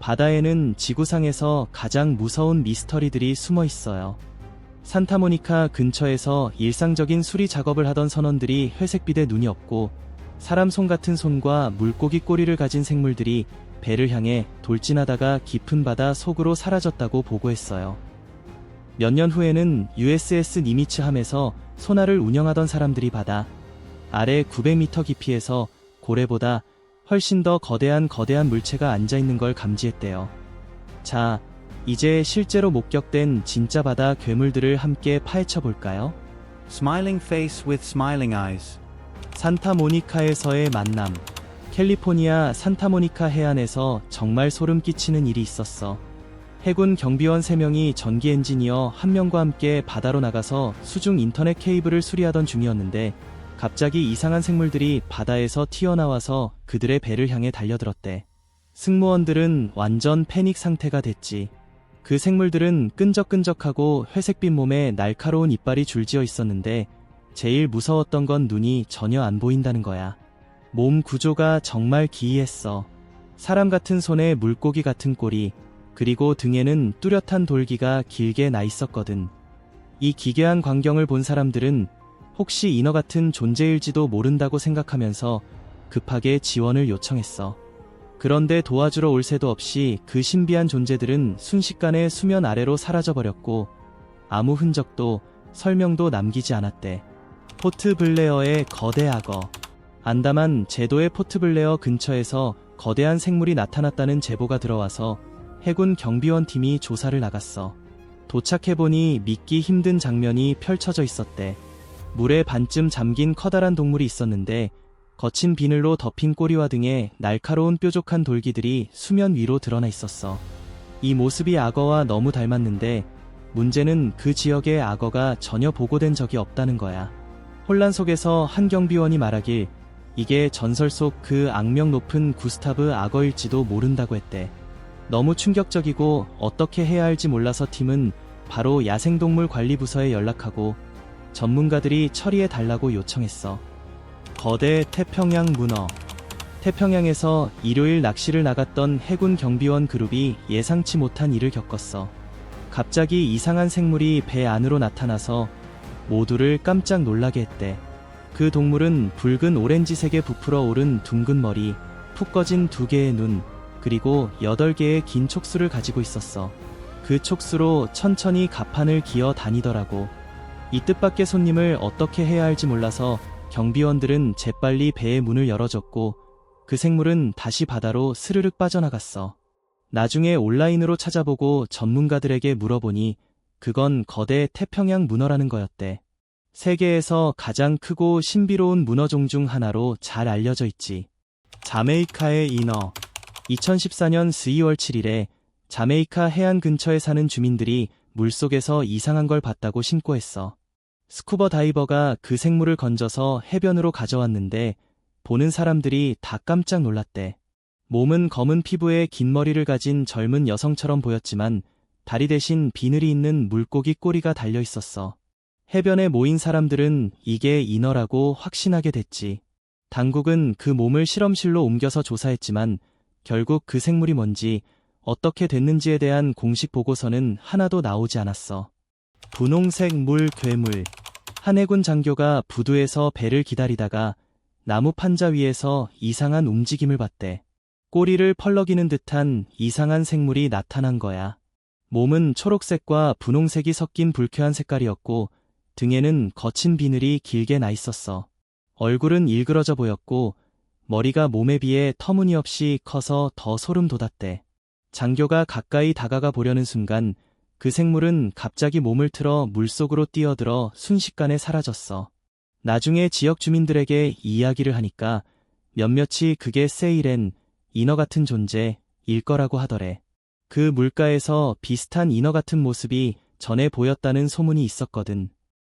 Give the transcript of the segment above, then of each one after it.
바다에는 지구상에서 가장 무서운 미스터리들이 숨어 있어요. 산타모니카 근처에서 일상적인 수리 작업을 하던 선원들이 회색빛에 눈이 없고 사람 손 같은 손과 물고기 꼬리를 가진 생물들이 배를 향해 돌진하다가 깊은 바다 속으로 사라졌다고 보고했어요. 몇 년 후에는 USS 니미츠 함에서 소나를 운영하던 사람들이 바다 아래 900m 깊이에서 고래보다 훨씬 더 거대한 물체가 앉아있는 걸 감지했대요. 자, 이제 실제로 목격된 진짜 바다 괴물들을 함께 파헤쳐 볼까요? Smiling face with smiling eyes. 산타모니카에서의 만남. 캘리포니아 산타모니카 해안에서 정말 소름 끼치는 일이 있었어. 해군 경비원 3명이 전기 엔지니어 1명과 함께 바다로 나가서 수중 인터넷 케이블을 수리하던 중이었는데 갑자기 이상한 생물들이 바다에서 튀어나와서 그들의 배를 향해 달려들었대. 승무원들은 완전 패닉 상태가 됐지. 그 생물들은 끈적끈적하고 회색빛 몸에 날카로운 이빨이 줄지어 있었는데 제일 무서웠던 건 눈이 전혀 안 보인다는 거야. 몸 구조가 정말 기이했어. 사람 같은 손에 물고기 같은 꼬리, 그리고 등에는 뚜렷한 돌기가 길게 나 있었거든. 이 기괴한 광경을 본 사람들은 혹시 인어 같은 존재일지도 모른다고 생각하면서 급하게 지원을 요청했어. 그런데 도와주러 올 새도 없이 그 신비한 존재들은 순식간에 수면 아래로 사라져버렸고 아무 흔적도 설명도 남기지 않았대. 포트 블레어의 거대 악어. 안다만 제도의 포트 블레어 근처에서 거대한 생물이 나타났다는 제보가 들어와서 해군 경비원 팀이 조사를 나갔어. 도착해보니 믿기 힘든 장면이 펼쳐져 있었대. 물에 반쯤 잠긴 커다란 동물이 있었는데 거친 비늘로 덮인 꼬리와 등에 날카로운 뾰족한 돌기들이 수면 위로 드러나 있었어. 이 모습이 악어와 너무 닮았는데 문제는 그 지역의 악어가 전혀 보고된 적이 없다는 거야. 혼란 속에서 한 경비원이 말하길 이게 전설 속 그 악명 높은 구스타브 악어일지도 모른다고 했대. 너무 충격적이고 어떻게 해야 할지 몰라서 팀은 바로 야생동물관리부서에 연락하고 전문가들이 처리해 달라고 요청했어. 거대 태평양 문어. 태평양에서 일요일 낚시를 나갔던 해군 경비원 그룹이 예상치 못한 일을 겪었어. 갑자기 이상한 생물이 배 안으로 나타나서 모두를 깜짝 놀라게 했대. 그 동물은 붉은 오렌지색에 부풀어 오른 둥근 머리, 푹 꺼진 2개의 눈, 그리고 8개의 긴 촉수를 가지고 있었어. 그 촉수로 천천히 갑판을 기어 다니더라고. 이 뜻밖의 손님을 어떻게 해야 할지 몰라서 경비원들은 재빨리 배의 문을 열어줬고 그 생물은 다시 바다로 스르륵 빠져나갔어. 나중에 온라인으로 찾아보고 전문가들에게 물어보니 그건 거대 태평양 문어라는 거였대. 세계에서 가장 크고 신비로운 문어종 중 하나로 잘 알려져 있지. 자메이카의 인어. 2014년 12월 7일에 자메이카 해안 근처에 사는 주민들이 물속에서 이상한 걸 봤다고 신고했어. 스쿠버 다이버가 그 생물을 건져서 해변으로 가져왔는데 보는 사람들이 다 깜짝 놀랐대. 몸은 검은 피부에 긴 머리를 가진 젊은 여성처럼 보였지만 다리 대신 비늘이 있는 물고기 꼬리가 달려 있었어. 해변에 모인 사람들은 이게 인어라고 확신하게 됐지. 당국은 그 몸을 실험실로 옮겨서 조사했지만 결국 그 생물이 뭔지 어떻게 됐는지에 대한 공식 보고서는 하나도 나오지 않았어. 분홍색 물 괴물. 한 해군 장교가 부두에서 배를 기다리다가 나무 판자 위에서 이상한 움직임을 봤대. 꼬리를 펄럭이는 듯한 이상한 생물이 나타난 거야. 몸은 초록색과 분홍색이 섞인 불쾌한 색깔이었고 등에는 거친 비늘이 길게 나 있었어. 얼굴은 일그러져 보였고 머리가 몸에 비해 터무니없이 커서 더 소름 돋았대. 장교가 가까이 다가가 보려는 순간 그 생물은 갑자기 몸을 틀어 물속으로 뛰어들어 순식간에 사라졌어. 나중에 지역 주민들에게 이야기를 하니까 몇몇이 그게 세이렌, 인어 같은 존재일 거라고 하더래. 그 물가에서 비슷한 인어 같은 모습이 전에 보였다는 소문이 있었거든.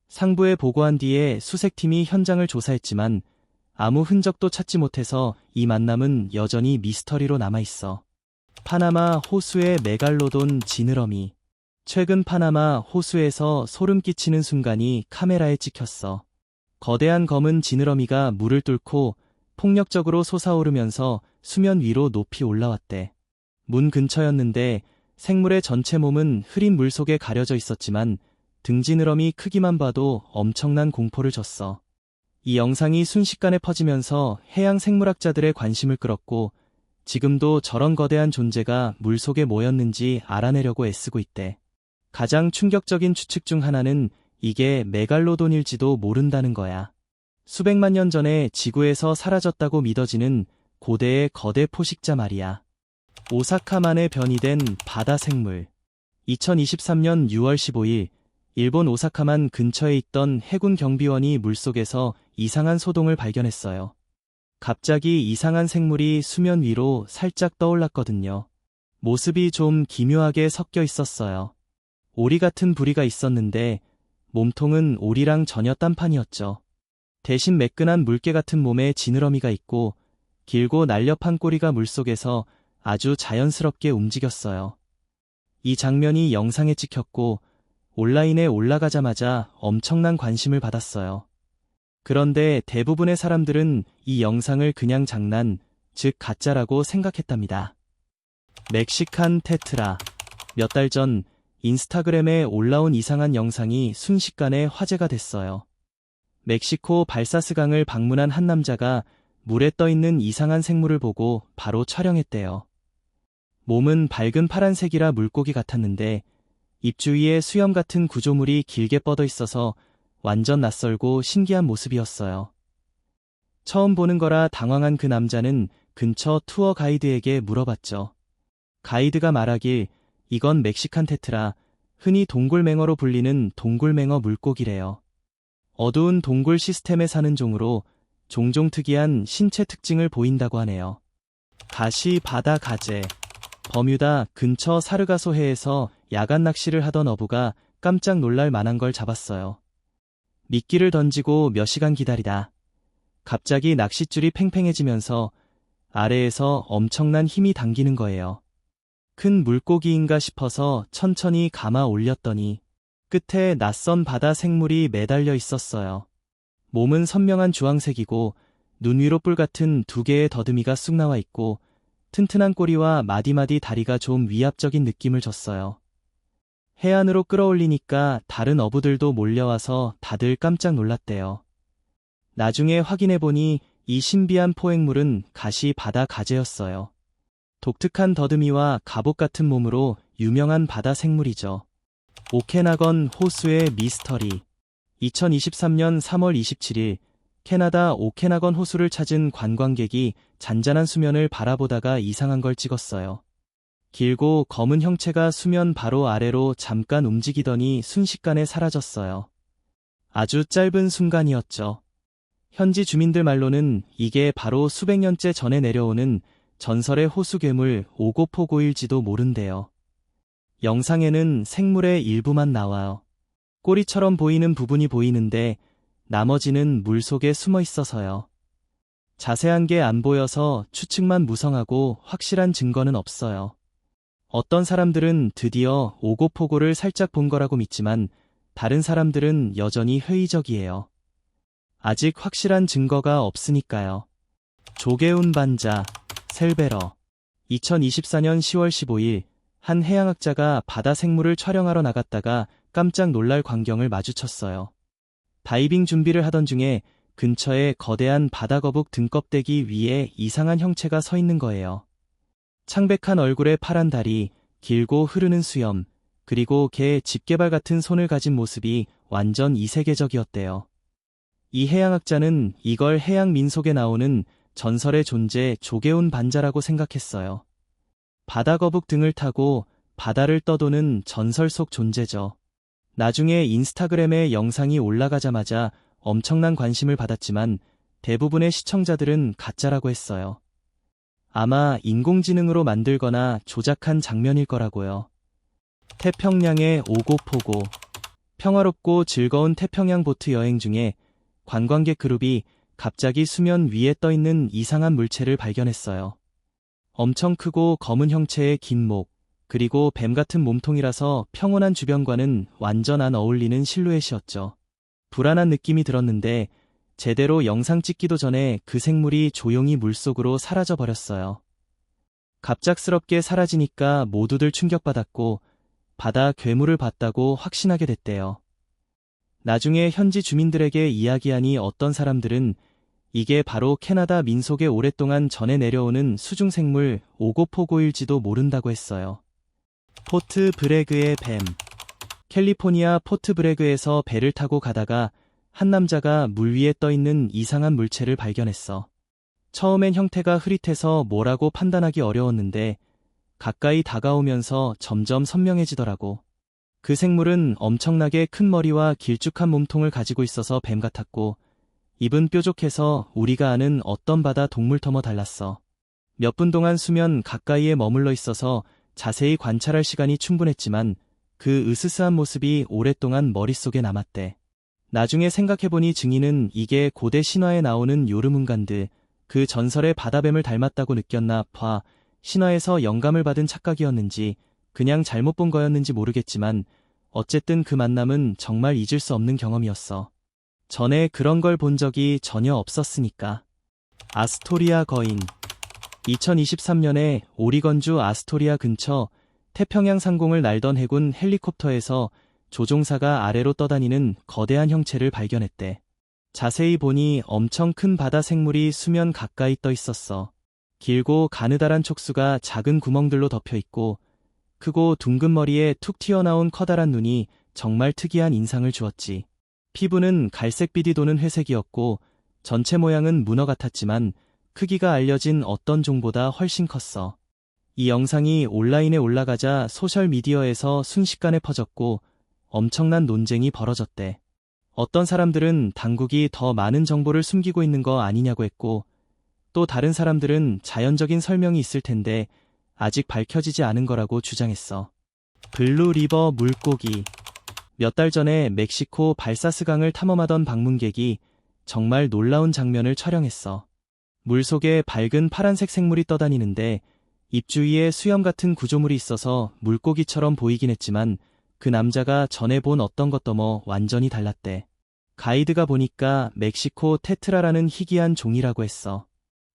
상부에 보고한 뒤에 수색팀이 현장을 조사했지만 아무 흔적도 찾지 못해서 이 만남은 여전히 미스터리로 남아있어. 파나마 호수의 메갈로돈 지느러미. 최근 파나마 호수에서 소름 끼치는 순간이 카메라에 찍혔어. 거대한 검은 지느러미가 물을 뚫고 폭력적으로 솟아오르면서 수면 위로 높이 올라왔대. 문 근처였는데 생물의 전체 몸은 흐린 물 속에 가려져 있었지만 등지느러미 크기만 봐도 엄청난 공포를 줬어. 이 영상이 순식간에 퍼지면서 해양 생물학자들의 관심을 끌었고 지금도 저런 거대한 존재가 물속에 뭐였는지 알아내려고 애쓰고 있대. 가장 충격적인 추측 중 하나는 이게 메갈로돈일지도 모른다는 거야. 수백만 년 전에 지구에서 사라졌다고 믿어지는 고대의 거대 포식자 말이야. 오사카만에 변이된 바다 생물. 2023년 6월 15일, 일본 오사카만 근처에 있던 해군 경비원이 물속에서 이상한 소동을 발견했어요. 갑자기 이상한 생물이 수면 위로 살짝 떠올랐거든요. 모습이 좀 기묘하게 섞여 있었어요. 오리 같은 부리가 있었는데 몸통은 오리랑 전혀 딴판이었죠. 대신 매끈한 물개 같은 몸에 지느러미가 있고 길고 날렵한 꼬리가 물속에서 아주 자연스럽게 움직였어요. 이 장면이 영상에 찍혔고 온라인에 올라가자마자 엄청난 관심을 받았어요. 그런데 대부분의 사람들은 이 영상을 그냥 장난, 즉 가짜라고 생각했답니다. 멕시칸 테트라. 몇 달 전 인스타그램에 올라온 이상한 영상이 순식간에 화제가 됐어요. 멕시코 발사스강을 방문한 한 남자가 물에 떠있는 이상한 생물을 보고 바로 촬영했대요. 몸은 밝은 파란색이라 물고기 같았는데 입 주위에 수염 같은 구조물이 길게 뻗어 있어서 완전 낯설고 신기한 모습이었어요. 처음 보는 거라 당황한 그 남자는 근처 투어 가이드에게 물어봤죠. 가이드가 말하길 이건 멕시칸 테트라, 흔히 동굴맹어로 불리는 동굴맹어 물고기래요. 어두운 동굴 시스템에 사는 종으로 종종 특이한 신체 특징을 보인다고 하네요. 가시 바다 가재. 버뮤다 근처 사르가소 해에서 야간 낚시를 하던 어부가 깜짝 놀랄 만한 걸 잡았어요. 미끼를 던지고 몇 시간 기다리다 갑자기 낚싯줄이 팽팽해지면서 아래에서 엄청난 힘이 당기는 거예요. 큰 물고기인가 싶어서 천천히 감아 올렸더니 끝에 낯선 바다 생물이 매달려 있었어요. 몸은 선명한 주황색이고 눈 위로 뿔 같은 두 개의 더듬이가 쑥 나와 있고 튼튼한 꼬리와 마디마디 다리가 좀 위압적인 느낌을 줬어요. 해안으로 끌어올리니까 다른 어부들도 몰려와서 다들 깜짝 놀랐대요. 나중에 확인해보니 이 신비한 포획물은 가시 바다 가재였어요. 독특한 더듬이와 갑옷 같은 몸으로 유명한 바다 생물이죠. 오케나건 호수의 미스터리. 2023년 3월 27일 캐나다 오케나건 호수를 찾은 관광객이 잔잔한 수면을 바라보다가 이상한 걸 찍었어요. 길고 검은 형체가 수면 바로 아래로 잠깐 움직이더니 순식간에 사라졌어요. 아주 짧은 순간이었죠. 현지 주민들 말로는 이게 바로 수백 년째 전에 내려오는 전설의 호수 괴물 오고포고일지도 모른대요. 영상에는 생물의 일부만 나와요. 꼬리처럼 보이는 부분이 보이는데 나머지는 물속에 숨어 있어서요. 자세한 게 안 보여서 추측만 무성하고 확실한 증거는 없어요. 어떤 사람들은 드디어 오고포고를 살짝 본 거라고 믿지만 다른 사람들은 여전히 회의적이에요. 아직 확실한 증거가 없으니까요. 조개운 반자, 셀베러. 2024년 10월 15일 한 해양학자가 바다 생물을 촬영하러 나갔다가 깜짝 놀랄 광경을 마주쳤어요. 다이빙 준비를 하던 중에 근처에 거대한 바다거북 등껍데기 위에 이상한 형체가 서 있는 거예요. 창백한 얼굴에 파란 다리, 길고 흐르는 수염, 그리고 개 집게발 같은 손을 가진 모습이 완전 이세계적이었대요. 이 해양학자는 이걸 해양 민속에 나오는 전설의 존재 조개운 반자라고 생각했어요. 바다거북 등을 타고 바다를 떠도는 전설 속 존재죠. 나중에 인스타그램에 영상이 올라가자마자 엄청난 관심을 받았지만 대부분의 시청자들은 가짜라고 했어요. 아마 인공지능으로 만들거나 조작한 장면일 거라고요. 태평양의 오고포고. 평화롭고 즐거운 태평양 보트 여행 중에 관광객 그룹이 갑자기 수면 위에 떠있는 이상한 물체를 발견했어요. 엄청 크고 검은 형체의 긴 목, 그리고 뱀 같은 몸통이라서 평온한 주변과는 완전 안 어울리는 실루엣이었죠. 불안한 느낌이 들었는데 제대로 영상 찍기도 전에 그 생물이 조용히 물속으로 사라져 버렸어요. 갑작스럽게 사라지니까 모두들 충격받았고 바다 괴물을 봤다고 확신하게 됐대요. 나중에 현지 주민들에게 이야기하니 어떤 사람들은 이게 바로 캐나다 민속에 오랫동안 전해 내려오는 수중생물 오고포고일지도 모른다고 했어요. 포트 브래그의 뱀. 캘리포니아 포트 브래그에서 배를 타고 가다가 한 남자가 물 위에 떠있는 이상한 물체를 발견했어. 처음엔 형태가 흐릿해서 뭐라고 판단하기 어려웠는데 가까이 다가오면서 점점 선명해지더라고. 그 생물은 엄청나게 큰 머리와 길쭉한 몸통을 가지고 있어서 뱀 같았고 입은 뾰족해서 우리가 아는 어떤 바다 동물터머 달랐어. 몇 분 동안 수면 가까이에 머물러 있어서 자세히 관찰할 시간이 충분했지만 그 으스스한 모습이 오랫동안 머릿속에 남았대. 나중에 생각해보니 증인은 이게 고대 신화에 나오는 요르문간드, 그 전설의 바다뱀을 닮았다고 느꼈나 봐. 신화에서 영감을 받은 착각이었는지 그냥 잘못 본 거였는지 모르겠지만 어쨌든 그 만남은 정말 잊을 수 없는 경험이었어. 전에 그런 걸 본 적이 전혀 없었으니까. 아스토리아 거인. 2023년에 오리건주 아스토리아 근처 태평양 상공을 날던 해군 헬리콥터에서 조종사가 아래로 떠다니는 거대한 형체를 발견했대. 자세히 보니 엄청 큰 바다 생물이 수면 가까이 떠 있었어. 길고 가느다란 촉수가 작은 구멍들로 덮여 있고 크고 둥근 머리에 툭 튀어나온 커다란 눈이 정말 특이한 인상을 주었지. 피부는 갈색빛이 도는 회색이었고 전체 모양은 문어 같았지만 크기가 알려진 어떤 종보다 훨씬 컸어. 이 영상이 온라인에 올라가자 소셜미디어에서 순식간에 퍼졌고 엄청난 논쟁이 벌어졌대. 어떤 사람들은 당국이 더 많은 정보를 숨기고 있는 거 아니냐고 했고 또 다른 사람들은 자연적인 설명이 있을 텐데 아직 밝혀지지 않은 거라고 주장했어. 블루리버 물고기. 몇 달 전에 멕시코 발사스강을 탐험하던 방문객이 정말 놀라운 장면을 촬영했어. 물속에 밝은 파란색 생물이 떠다니는데 입 주위에 수염 같은 구조물이 있어서 물고기처럼 보이긴 했지만 그 남자가 전에 본 어떤 것도 완전히 달랐대. 가이드가 보니까 멕시코 테트라라는 희귀한 종이라고 했어.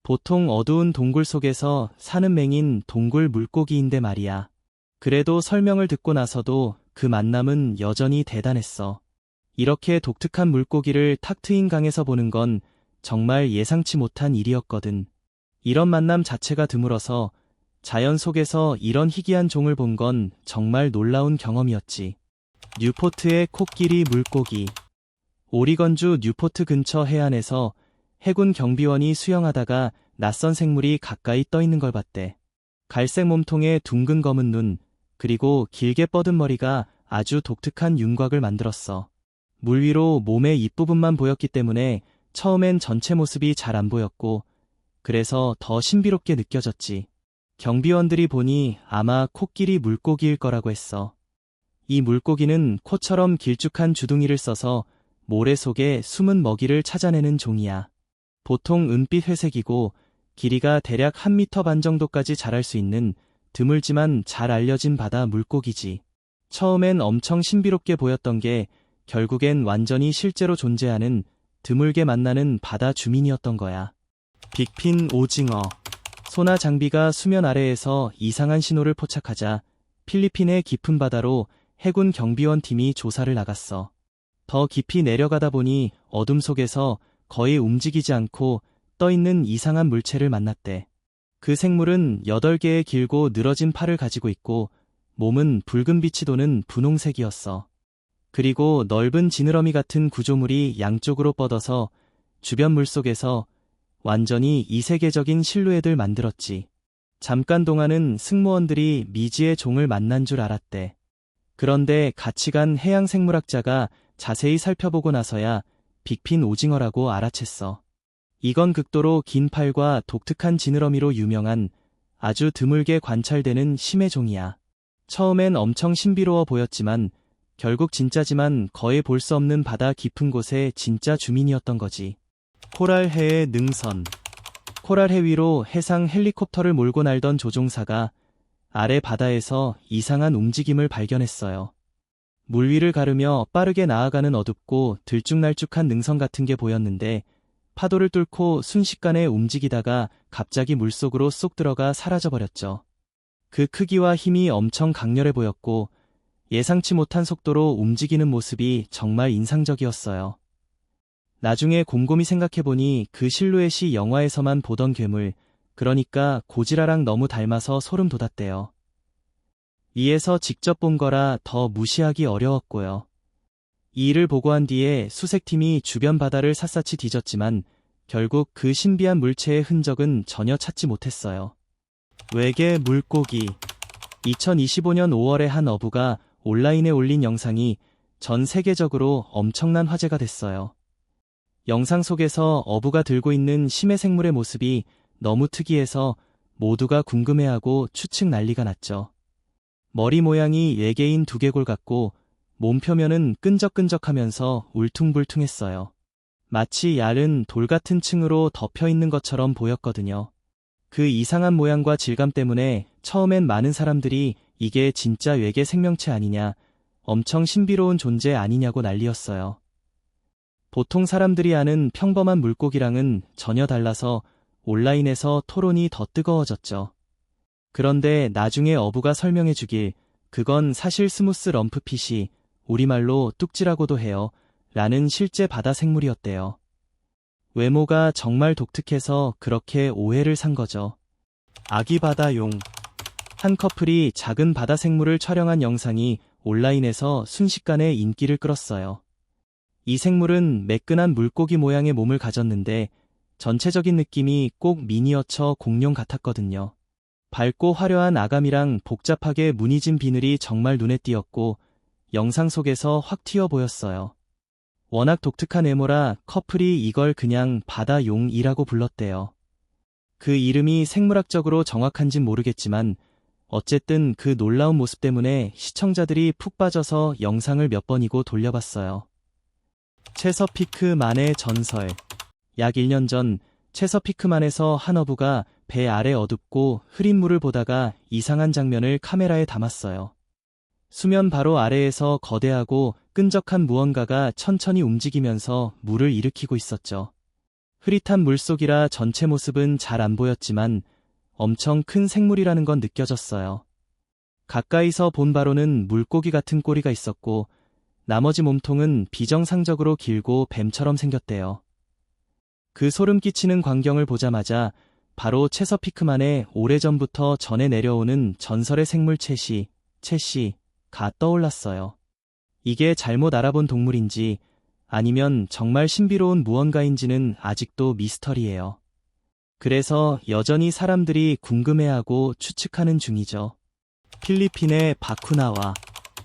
보통 어두운 동굴 속에서 사는 맹인 동굴 물고기인데 말이야. 그래도 설명을 듣고 나서도 그 만남은 여전히 대단했어. 이렇게 독특한 물고기를 탁 트인 강에서 보는 건 정말 예상치 못한 일이었거든. 이런 만남 자체가 드물어서 자연 속에서 이런 희귀한 종을 본 건 정말 놀라운 경험이었지. 뉴포트의 코끼리 물고기. 오리건주 뉴포트 근처 해안에서 해군 경비원이 수영하다가 낯선 생물이 가까이 떠 있는 걸 봤대. 갈색 몸통에 둥근 검은 눈, 그리고 길게 뻗은 머리가 아주 독특한 윤곽을 만들었어. 물 위로 몸의 윗부분만 보였기 때문에 처음엔 전체 모습이 잘 안 보였고 그래서 더 신비롭게 느껴졌지. 경비원들이 보니 아마 코끼리 물고기일 거라고 했어. 이 물고기는 코처럼 길쭉한 주둥이를 써서 모래 속에 숨은 먹이를 찾아내는 종이야. 보통 은빛 회색이고 길이가 대략 1m 반 정도까지 자랄 수 있는 드물지만 잘 알려진 바다 물고기지. 처음엔 엄청 신비롭게 보였던 게 결국엔 완전히 실제로 존재하는 드물게 만나는 바다 주민이었던 거야. 빅핀 오징어. 소나 장비가 수면 아래에서 이상한 신호를 포착하자 필리핀의 깊은 바다로 해군 경비원 팀이 조사를 나갔어. 더 깊이 내려가다 보니 어둠 속에서 거의 움직이지 않고 떠있는 이상한 물체를 만났대. 그 생물은 8개의 길고 늘어진 팔을 가지고 있고 몸은 붉은 빛이 도는 분홍색이었어. 그리고 넓은 지느러미 같은 구조물이 양쪽으로 뻗어서 주변 물속에서 완전히 이세계적인 실루엣을 만들었지. 잠깐 동안은 승무원들이 미지의 종을 만난 줄 알았대. 그런데 같이 간 해양생물학자가 자세히 살펴보고 나서야 빅핀 오징어라고 알아챘어. 이건 극도로 긴 팔과 독특한 지느러미로 유명한 아주 드물게 관찰되는 심해종이야. 처음엔 엄청 신비로워 보였지만 결국 진짜지만 거의 볼 수 없는 바다 깊은 곳의 진짜 주민이었던 거지. 코랄해의 능선. 코랄해 위로 해상 헬리콥터를 몰고 날던 조종사가 아래 바다에서 이상한 움직임을 발견했어요. 물 위를 가르며 빠르게 나아가는 어둡고 들쭉날쭉한 능선 같은 게 보였는데 파도를 뚫고 순식간에 움직이다가 갑자기 물속으로 쏙 들어가 사라져버렸죠. 그 크기와 힘이 엄청 강렬해 보였고 예상치 못한 속도로 움직이는 모습이 정말 인상적이었어요. 나중에 곰곰이 생각해보니 그 실루엣이 영화에서만 보던 괴물, 그러니까 고지라랑 너무 닮아서 소름 돋았대요. 위에서 직접 본 거라 더 무시하기 어려웠고요. 이 일을 보고한 뒤에 수색팀이 주변 바다를 샅샅이 뒤졌지만 결국 그 신비한 물체의 흔적은 전혀 찾지 못했어요. 외계 물고기. 2025년 5월에 한 어부가 온라인에 올린 영상이 전 세계적으로 엄청난 화제가 됐어요. 영상 속에서 어부가 들고 있는 심해 생물의 모습이 너무 특이해서 모두가 궁금해하고 추측 난리가 났죠. 머리 모양이 외계인 두개골 같고 몸 표면은 끈적끈적하면서 울퉁불퉁했어요. 마치 얇은 돌 같은 층으로 덮여 있는 것처럼 보였거든요. 그 이상한 모양과 질감 때문에 처음엔 많은 사람들이 이게 진짜 외계 생명체 아니냐, 엄청 신비로운 존재 아니냐고 난리였어요. 보통 사람들이 아는 평범한 물고기랑은 전혀 달라서 온라인에서 토론이 더 뜨거워졌죠. 그런데 나중에 어부가 설명해 주길, 그건 사실 스무스 럼프핏이, 우리말로 뚝지라고도 해요, 라는 실제 바다 생물이었대요. 외모가 정말 독특해서 그렇게 오해를 산 거죠. 아기 바다용. 한 커플이 작은 바다 생물을 촬영한 영상이 온라인에서 순식간에 인기를 끌었어요. 이 생물은 매끈한 물고기 모양의 몸을 가졌는데 전체적인 느낌이 꼭 미니어처 공룡 같았거든요. 밝고 화려한 아감이랑 복잡하게 무늬진 비늘이 정말 눈에 띄었고 영상 속에서 확 튀어 보였어요. 워낙 독특한 외모라 커플이 이걸 그냥 바다용이라고 불렀대요. 그 이름이 생물학적으로 정확한진 모르겠지만 어쨌든 그 놀라운 모습 때문에 시청자들이 푹 빠져서 영상을 몇 번이고 돌려봤어요. 체서피크만의 전설. 약 1년 전 체서피크만에서 한 어부가 배 아래 어둡고 흐린 물을 보다가 이상한 장면을 카메라에 담았어요. 수면 바로 아래에서 거대하고 끈적한 무언가가 천천히 움직이면서 물을 일으키고 있었죠. 흐릿한 물속이라 전체 모습은 잘 안 보였지만 엄청 큰 생물이라는 건 느껴졌어요. 가까이서 본 바로는 물고기 같은 꼬리가 있었고 나머지 몸통은 비정상적으로 길고 뱀처럼 생겼대요. 그 소름 끼치는 광경을 보자마자 바로 체서피크만의 오래전부터 전해 내려오는 전설의 생물 채시가 떠올랐어요. 이게 잘못 알아본 동물인지 아니면 정말 신비로운 무언가인지는 아직도 미스터리예요. 그래서 여전히 사람들이 궁금해하고 추측하는 중이죠. 필리핀의 바쿠나와.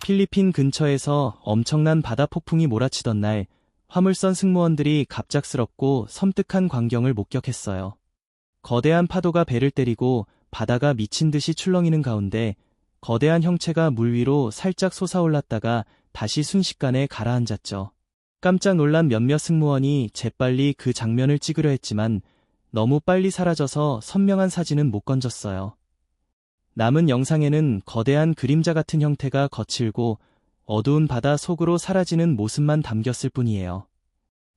필리핀 근처에서 엄청난 바다 폭풍이 몰아치던 날 화물선 승무원들이 갑작스럽고 섬뜩한 광경을 목격했어요. 거대한 파도가 배를 때리고 바다가 미친 듯이 출렁이는 가운데 거대한 형체가 물 위로 살짝 솟아올랐다가 다시 순식간에 가라앉았죠. 깜짝 놀란 몇몇 승무원이 재빨리 그 장면을 찍으려 했지만 너무 빨리 사라져서 선명한 사진은 못 건졌어요. 남은 영상에는 거대한 그림자 같은 형태가 거칠고 어두운 바다 속으로 사라지는 모습만 담겼을 뿐이에요.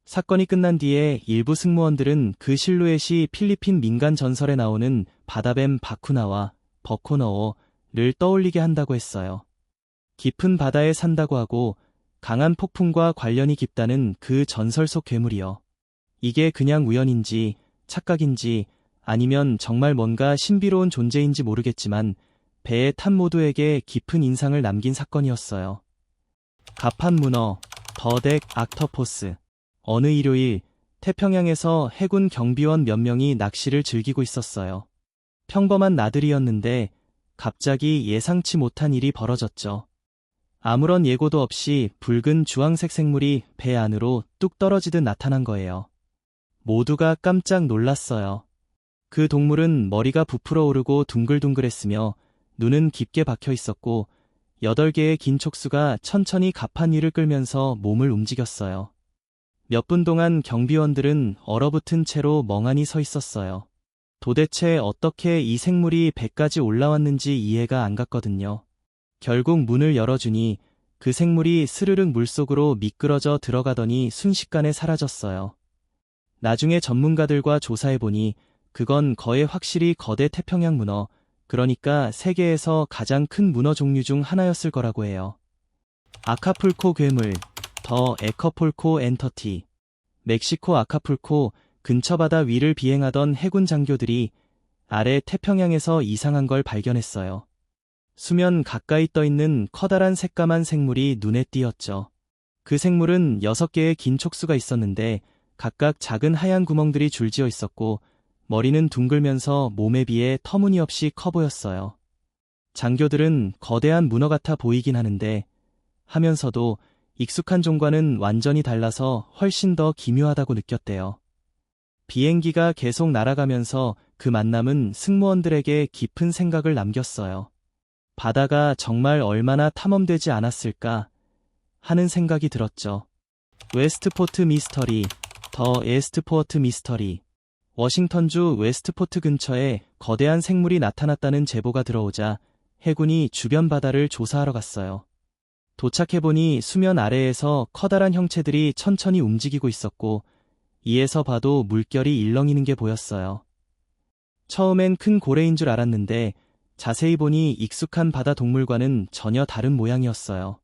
사건이 끝난 뒤에 일부 승무원들은 그 실루엣이 필리핀 민간 전설에 나오는 바다뱀 바쿠나와 버코너어를 떠올리게 한다고 했어요. 깊은 바다에 산다고 하고 강한 폭풍과 관련이 깊다는 그 전설 속 괴물이요. 이게 그냥 우연인지 착각인지 아니면 정말 뭔가 신비로운 존재인지 모르겠지만 배에 탄 모두에게 깊은 인상을 남긴 사건이었어요. 갑판문어, 더덱 악터포스. 어느 일요일 태평양에서 해군 경비원 몇 명이 낚시를 즐기고 있었어요. 평범한 나들이였는데 갑자기 예상치 못한 일이 벌어졌죠. 아무런 예고도 없이 붉은 주황색 생물이 배 안으로 뚝 떨어지듯 나타난 거예요. 모두가 깜짝 놀랐어요. 그 동물은 머리가 부풀어 오르고 둥글둥글했으며 눈은 깊게 박혀 있었고 8개의 긴 촉수가 천천히 갑판 위를 끌면서 몸을 움직였어요. 몇 분 동안 경비원들은 얼어붙은 채로 멍하니 서 있었어요. 도대체 어떻게 이 생물이 배까지 올라왔는지 이해가 안 갔거든요. 결국 문을 열어주니 그 생물이 스르륵 물속으로 미끄러져 들어가더니 순식간에 사라졌어요. 나중에 전문가들과 조사해보니 그건 거의 확실히 거대 태평양 문어, 그러니까 세계에서 가장 큰 문어 종류 중 하나였을 거라고 해요. 아카풀코 괴물, 더 에커폴코 엔터티. 멕시코 아카풀코 근처 바다 위를 비행하던 해군 장교들이 아래 태평양에서 이상한 걸 발견했어요. 수면 가까이 떠있는 커다란 새까만 생물이 눈에 띄었죠. 그 생물은 6개의 긴 촉수가 있었는데 각각 작은 하얀 구멍들이 줄지어 있었고 머리는 둥글면서 몸에 비해 터무니없이 커 보였어요. 장교들은 거대한 문어 같아 보이긴 하는데 하면서도 익숙한 종과는 완전히 달라서 훨씬 더 기묘하다고 느꼈대요. 비행기가 계속 날아가면서 그 만남은 승무원들에게 깊은 생각을 남겼어요. 바다가 정말 얼마나 탐험되지 않았을까 하는 생각이 들었죠. 웨스트포트 미스터리, 더 에스트포트 미스터리. 워싱턴주 웨스트포트 근처에 거대한 생물이 나타났다는 제보가 들어오자 해군이 주변 바다를 조사하러 갔어요. 도착해보니 수면 아래에서 커다란 형체들이 천천히 움직이고 있었고 이에서 봐도 물결이 일렁이는 게 보였어요. 처음엔 큰 고래인 줄 알았는데 자세히 보니 익숙한 바다 동물과는 전혀 다른 모양이었어요.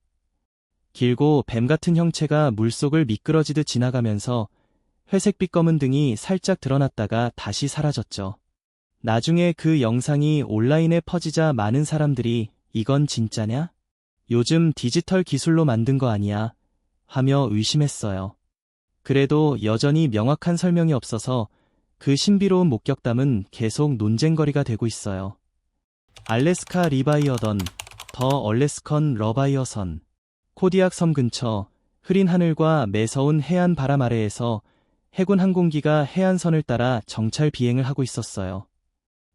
길고 뱀 같은 형체가 물속을 미끄러지듯 지나가면서 회색빛 검은 등이 살짝 드러났다가 다시 사라졌죠. 나중에 그 영상이 온라인에 퍼지자 많은 사람들이 이건 진짜냐? 요즘 디지털 기술로 만든 거 아니야? 하며 의심했어요. 그래도 여전히 명확한 설명이 없어서 그 신비로운 목격담은 계속 논쟁거리가 되고 있어요. 알래스카 리바이어던, 더 얼래스컨 러바이어선. 코디악 섬 근처 흐린 하늘과 매서운 해안 바람 아래에서 해군 항공기가 해안선을 따라 정찰 비행을 하고 있었어요.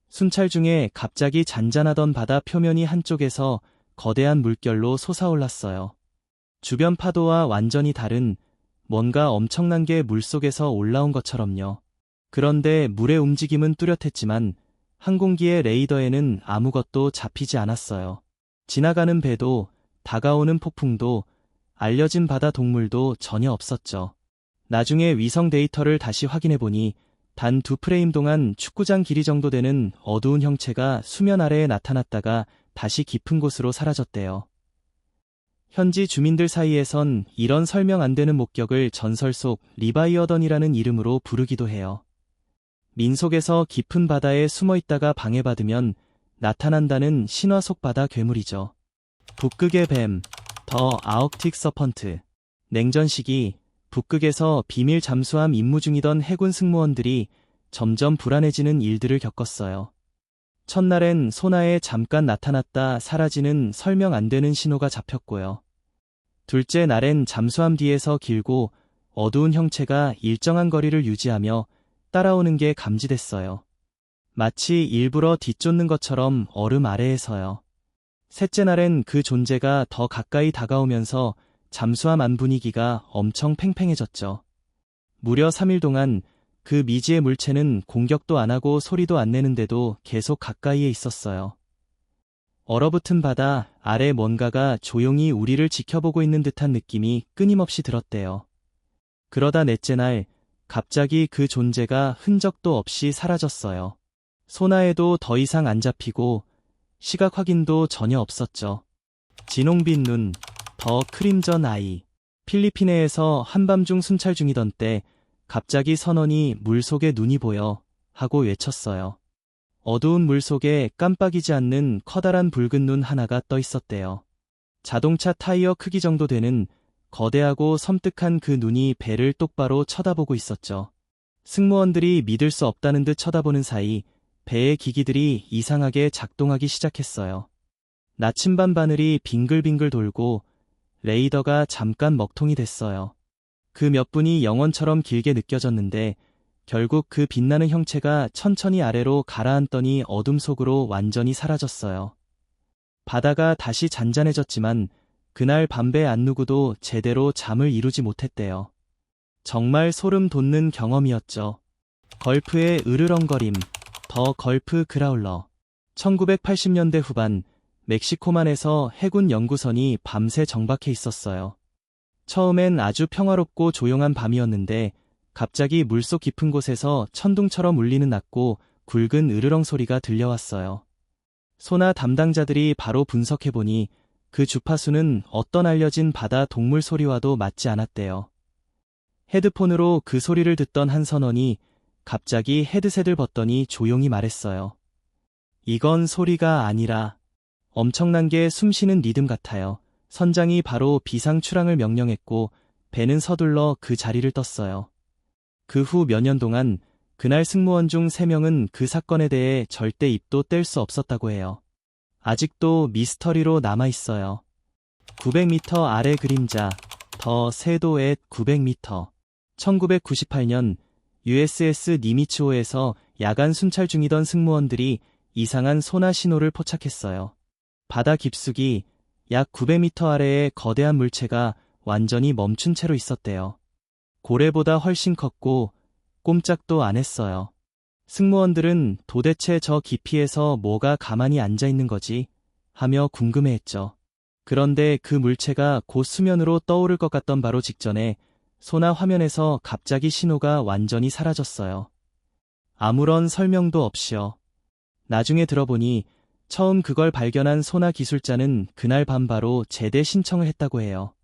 순찰 중에 갑자기 잔잔하던 바다 표면이 한쪽에서 거대한 물결로 솟아올랐어요. 주변 파도와 완전히 다른 뭔가 엄청난 게 물속에서 올라온 것처럼요. 그런데 물의 움직임은 뚜렷했지만 항공기의 레이더에는 아무것도 잡히지 않았어요. 지나가는 배도 다가오는 폭풍도 알려진 바다 동물도 전혀 없었죠. 나중에 위성 데이터를 다시 확인해보니 단 2프레임 동안 축구장 길이 정도 되는 어두운 형체가 수면 아래에 나타났다가 다시 깊은 곳으로 사라졌대요. 현지 주민들 사이에선 이런 설명 안 되는 목격을 전설 속 리바이어던이라는 이름으로 부르기도 해요. 민속에서 깊은 바다에 숨어 있다가 방해받으면 나타난다는 신화 속 바다 괴물이죠. 북극의 뱀, 더 아ук틱 서펀트. 냉전 시기 북극에서 비밀 잠수함 임무 중이던 해군 승무원들이 점점 불안해지는 일들을 겪었어요. 첫날엔 소나에 잠깐 나타났다 사라지는 설명 안 되는 신호가 잡혔고요. 둘째 날엔 잠수함 뒤에서 길고 어두운 형체가 일정한 거리를 유지하며 따라오는 게 감지됐어요. 마치 일부러 뒤쫓는 것처럼 얼음 아래에서요. 셋째 날엔 그 존재가 더 가까이 다가오면서 잠수함 안 분위기가 엄청 팽팽해졌죠. 무려 3일 동안 그 미지의 물체는 공격도 안 하고 소리도 안 내는데도 계속 가까이에 있었어요. 얼어붙은 바다 아래 뭔가가 조용히 우리를 지켜보고 있는 듯한 느낌이 끊임없이 들었대요. 그러다 넷째 날 갑자기 그 존재가 흔적도 없이 사라졌어요. 소나에도 더 이상 안 잡히고 시각 확인도 전혀 없었죠. 진홍빛 눈, 더 크림전 아이. 필리핀해에서 한밤중 순찰 중이던 때 갑자기 선원이 물속에 눈이 보여 하고 외쳤어요. 어두운 물속에 깜빡이지 않는 커다란 붉은 눈 하나가 떠 있었대요. 자동차 타이어 크기 정도 되는 거대하고 섬뜩한 그 눈이 배를 똑바로 쳐다보고 있었죠. 승무원들이 믿을 수 없다는 듯 쳐다보는 사이 배의 기기들이 이상하게 작동하기 시작했어요. 나침반 바늘이 빙글빙글 돌고 레이더가 잠깐 먹통이 됐어요. 그 몇 분이 영원처럼 길게 느껴졌는데 결국 그 빛나는 형체가 천천히 아래로 가라앉더니 어둠 속으로 완전히 사라졌어요. 바다가 다시 잔잔해졌지만 그날 밤배 안 누구도 제대로 잠을 이루지 못했대요. 정말 소름 돋는 경험이었죠. 걸프의 으르렁거림, 더 걸프 그라울러. 1980년대 후반 멕시코만에서 해군 연구선이 밤새 정박해 있었어요. 처음엔 아주 평화롭고 조용한 밤이었는데 갑자기 물속 깊은 곳에서 천둥처럼 울리는 낮고 굵은 으르렁 소리가 들려왔어요. 소나 담당자들이 바로 분석해보니 그 주파수는 어떤 알려진 바다 동물 소리와도 맞지 않았대요. 헤드폰으로 그 소리를 듣던 한 선원이 갑자기 헤드셋을 벗더니 조용히 말했어요. 이건 소리가 아니라 엄청난 게 숨쉬는 리듬 같아요. 선장이 바로 비상 출항을 명령했고 배는 서둘러 그 자리를 떴어요. 그 후 몇 년 동안 그날 승무원 중 3명은 그 사건에 대해 절대 입도 뗄 수 없었다고 해요. 아직도 미스터리로 남아있어요. 900m 아래 그림자, 더 세도 앳 900m. 1998년 USS 니미츠호에서 야간 순찰 중이던 승무원들이 이상한 소나 신호를 포착했어요. 바다 깊숙이 약 900m 아래에 거대한 물체가 완전히 멈춘 채로 있었대요. 고래보다 훨씬 컸고 꼼짝도 안 했어요. 승무원들은 도대체 저 깊이에서 뭐가 가만히 앉아 있는 거지? 하며 궁금해했죠. 그런데 그 물체가 곧 수면으로 떠오를 것 같던 바로 직전에 소나 화면에서 갑자기 신호가 완전히 사라졌어요. 아무런 설명도 없이요. 나중에 들어보니 처음 그걸 발견한 소나 기술자는 그날 밤 바로 제대 신청을 했다고 해요.